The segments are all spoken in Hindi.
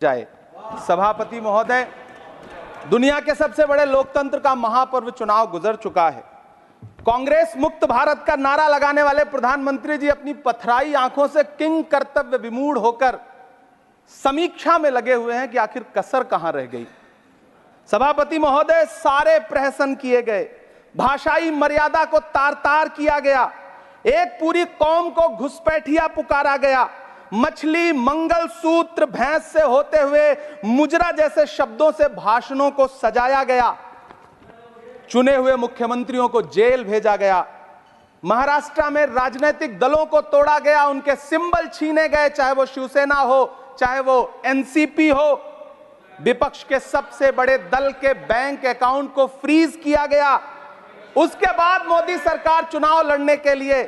जाए। सभापति महोदय, दुनिया के सबसे बड़े लोकतंत्र का महापर्व चुनाव गुजर चुका है। कांग्रेस मुक्त भारत का नारा लगाने वाले प्रधानमंत्री जी अपनी पथराई आंखों से किंग कर्तव्य विमूढ़ होकर समीक्षा में लगे हुए हैं कि आखिर कसर कहां रह गई। सभापति महोदय, सारे प्रहसन किए गए, भाषाई मर्यादा को तार तार किया गया, एक पूरी कौम को घुसपैठिया पुकारा गया, मछली, मंगल सूत्र, भैंस से होते हुए मुजरा जैसे शब्दों से भाषणों को सजाया गया, चुने हुए मुख्यमंत्रियों को जेल भेजा गया, महाराष्ट्र में राजनीतिक दलों को तोड़ा गया, उनके सिंबल छीने गए, चाहे वो शिवसेना हो, चाहे वो एनसीपी हो, विपक्ष के सबसे बड़े दल के बैंक अकाउंट को फ्रीज किया गया। उसके बाद मोदी सरकार चुनाव लड़ने के लिए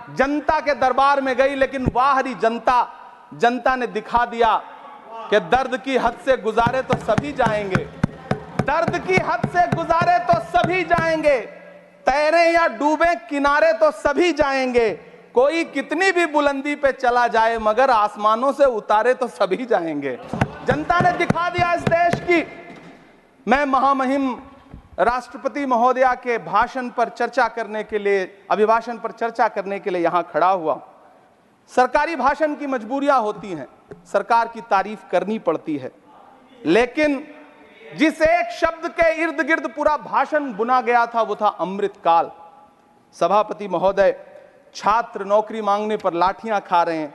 जनता के दरबार में गई, लेकिन बाहरी जनता ने दिखा दिया कि दर्द की हद से गुजारे तो सभी जाएंगे, दर्द की हद से गुजारे तो सभी जाएंगे, तैरे या डूबे किनारे तो सभी जाएंगे, कोई कितनी भी बुलंदी पे चला जाए मगर आसमानों से उतारे तो सभी जाएंगे। जनता ने दिखा दिया इस देश की। मैं महामहिम राष्ट्रपति महोदया के भाषण पर चर्चा करने के लिए, अभिभाषण पर चर्चा करने के लिए यहां खड़ा हुआ। सरकारी भाषण की मजबूरियां होती हैं, सरकार की तारीफ करनी पड़ती है, लेकिन जिस एक शब्द के इर्द गिर्द पूरा भाषण बुना गया था वो था अमृतकाल। सभापति महोदय, छात्र नौकरी मांगने पर लाठियां खा रहे हैं,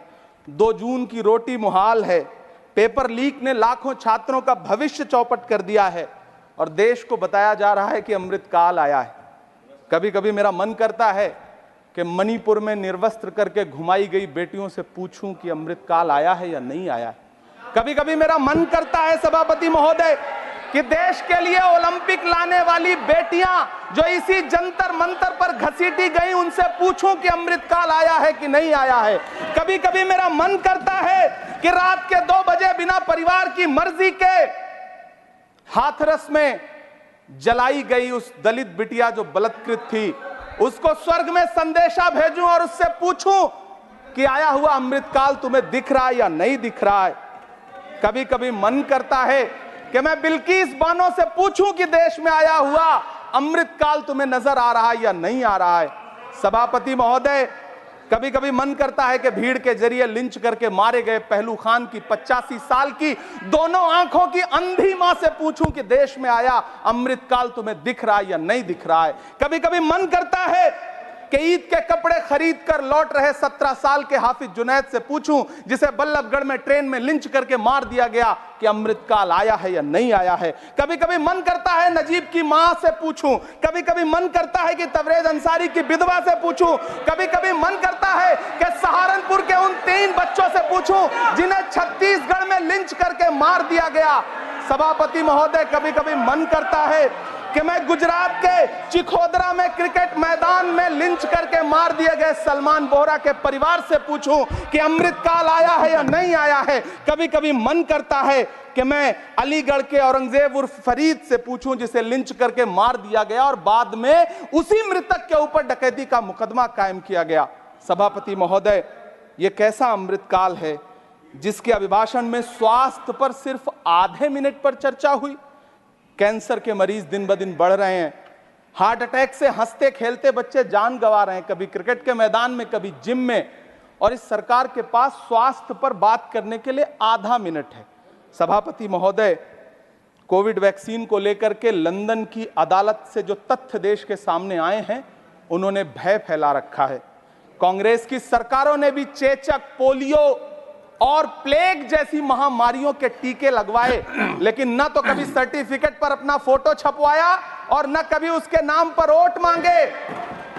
2 जून की रोटी मुहाल है, पेपर लीक ने लाखों छात्रों का भविष्य चौपट कर दिया है और देश को बताया जा रहा है कि अमृतकाल आया है। कभी कभी मेरा मन करता है कि मणिपुर में निर्वस्त्र करके घुमाई गई बेटियों से पूछूं कि अमृतकाल आया है या नहीं आया है। कभी कभी मेरा मन करता है सभापति महोदय कि देश के लिए ओलंपिक लाने वाली बेटियां जो इसी जंतर मंतर पर घसीटी गई, उनसे पूछूं कि अमृतकाल आया है कि नहीं आया है। कभी कभी मेरा मन करता है कि रात के 2 बजे बिना परिवार की मर्जी के हाथरस में जलाई गई उस दलित बिटिया जो बलात्कृत थी, उसको स्वर्ग में संदेशा भेजूं और उससे पूछूं कि आया हुआ अमृतकाल तुम्हें दिख रहा है या नहीं दिख रहा है। कभी कभी मन करता है कि मैं बिल्किस बानो से पूछूं कि देश में आया हुआ अमृतकाल तुम्हें नजर आ रहा है या नहीं आ रहा है। सभापति महोदय, कभी कभी मन करता है कि भीड़ के जरिए लिंच करके मारे गए पहलू खान की 85 साल की दोनों आंखों की अंधी मां से पूछूं कि देश में आया अमृतकाल तुम्हें दिख रहा है या नहीं दिख रहा है। कभी कभी मन करता है कि ईद के कपड़े खरीद कर लौट रहे 17 साल के हाफिज जुनैद से पूछूं, जिसे बल्लभगढ़ में ट्रेन में लिंच करके मार दिया गया, कि अमृतकाल आया है या नहीं आया है। कभी कभी मन करता है नजीब की मां से पूछूं, कभी कभी मन करता है कि तबरेज अंसारी की विधवा से पूछूं, कभी कभी मन करता है कि सहारनपुर के उन 3 बच्चों से पूछूं जिन्हें छत्तीसगढ़ में लिंच करके मार दिया गया। सभापति महोदय, कभी कभी मन करता है कि मैं गुजरात के चिखोदरा में क्रिकेट मैदान में लिंच करके मार दिए गए सलमान बोहरा के परिवार से पूछूं कि अमृतकाल आया है या नहीं आया है। कभी कभी मन करता है कि मैं अलीगढ़ के औरंगजेब उर्फ फरीद से पूछूं, जिसे लिंच करके मार दिया गया और बाद में उसी मृतक के ऊपर डकैती का मुकदमा कायम किया गया। सभापति महोदय, यह कैसा अमृतकाल है जिसके अभिभाषण में स्वास्थ्य पर सिर्फ आधे मिनट पर चर्चा हुई। कैंसर के मरीज दिन ब दिन बढ़ रहे हैं, हार्ट अटैक से हंसते खेलते बच्चे जान गंवा रहे हैं, कभी क्रिकेट के मैदान में, कभी जिम में, और इस सरकार के पास स्वास्थ्य पर बात करने के लिए आधा मिनट है। सभापति महोदय, कोविड वैक्सीन को लेकर के लंदन की अदालत से जो तथ्य देश के सामने आए हैं, उन्होंने भय फैला रखा है। कांग्रेस की सरकारों ने भी चेचक, पोलियो और प्लेग जैसी महामारियों के टीके लगवाए, लेकिन न तो कभी सर्टिफिकेट पर अपना फोटो छपवाया और न कभी उसके नाम पर वोट मांगे।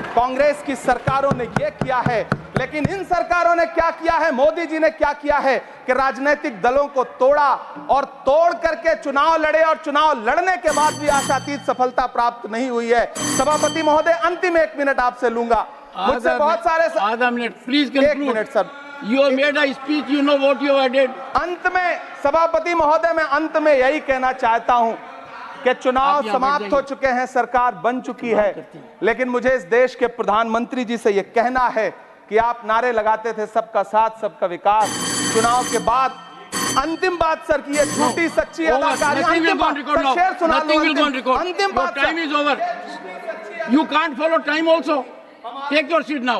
कांग्रेस की सरकारों ने यह किया है, लेकिन इन सरकारों ने क्या किया है, मोदी जी ने क्या किया है कि राजनीतिक दलों को तोड़ा और तोड़ करके चुनाव लड़े, और चुनाव लड़ने के बाद भी आशातीत सफलता प्राप्त नहीं हुई है। सभापति महोदय, अंतिम 1 मिनट आपसे लूंगा, मुझसे बहुत सारे। आधा minute please. 1 minute sir. You have made a speech, you know what you have did. अंत में सभापति महोदय, मैं अंत में यही कहना चाहता हूं कि चुनाव समाप्त हो चुके हैं, सरकार बन चुकी है, लेकिन मुझे इस देश के प्रधानमंत्री जी से यह कहना है कि आप नारे लगाते थे सबका साथ सबका विकास, चुनाव के बाद अंतिम बात सर की ये झूठी सच्ची Over. अदाकारी। Nothing will अंतिम go on बात record सर, now. शेर सुना लो। Nothing will go on record. अंतिम Your बात time sir. is over. You can't follow time also. Take your seat now.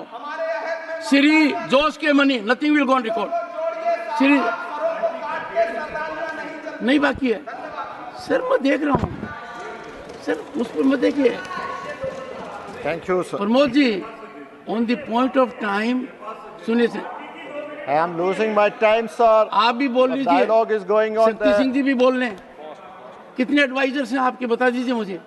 Siri, Josh के money. Nothing will go on record. Siri, नहीं बाकी है सर, मैं देख रहा हूँ सर, उस पर मत देखिए। Thank you, sir. Pramod ji, on the point of time, सुनिए sir, I am losing my time, sir. आप भी बोल The लीजिए, dialogue is going on Shakti Singh there. जी भी बोल लें। कितने एडवाइजर्स हैं आपके, बता दीजिए मुझे।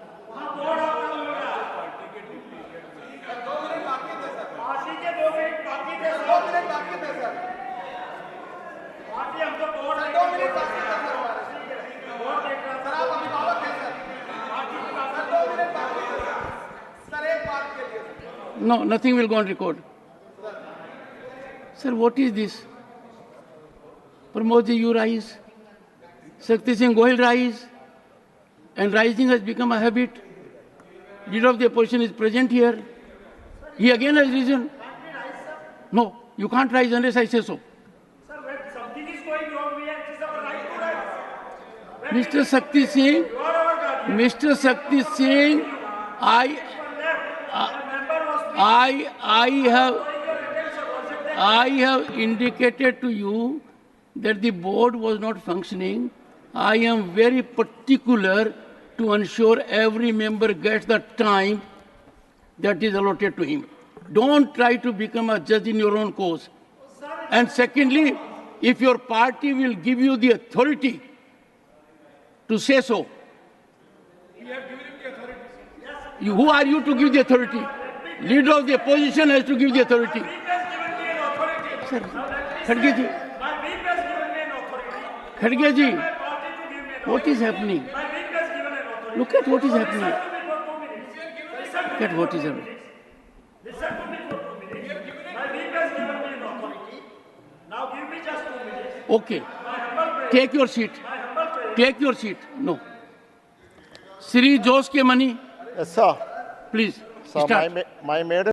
No, nothing will go on record. Sir, what is this? Pramod ji, you rise. Shakti Singh Gohil rise. And rising has become a habit. Leader of the opposition is present here. He again has risen. No, you can't rise unless I say so. Sir, when something is going wrong, we have the right to rise. Mr. Shakti Singh, You are our guardian. Mr. Shakti Singh, I have indicated to you that the board was not functioning. I am very particular to ensure every member gets the time that is allotted to him. Don't try to become a judge in your own cause. And secondly, if your party will give you the authority to say so, who are you to give the authority? Leader of the opposition has to give the authority. Sir, Khadge ji, Khadge ji, what is happening? Look at what is happening. Look at what is happening. Now give me just 2 minutes. Okay, take your seat. Take your seat. No. Sri Josh ke money, Yes, sir. please Sir, start. my maid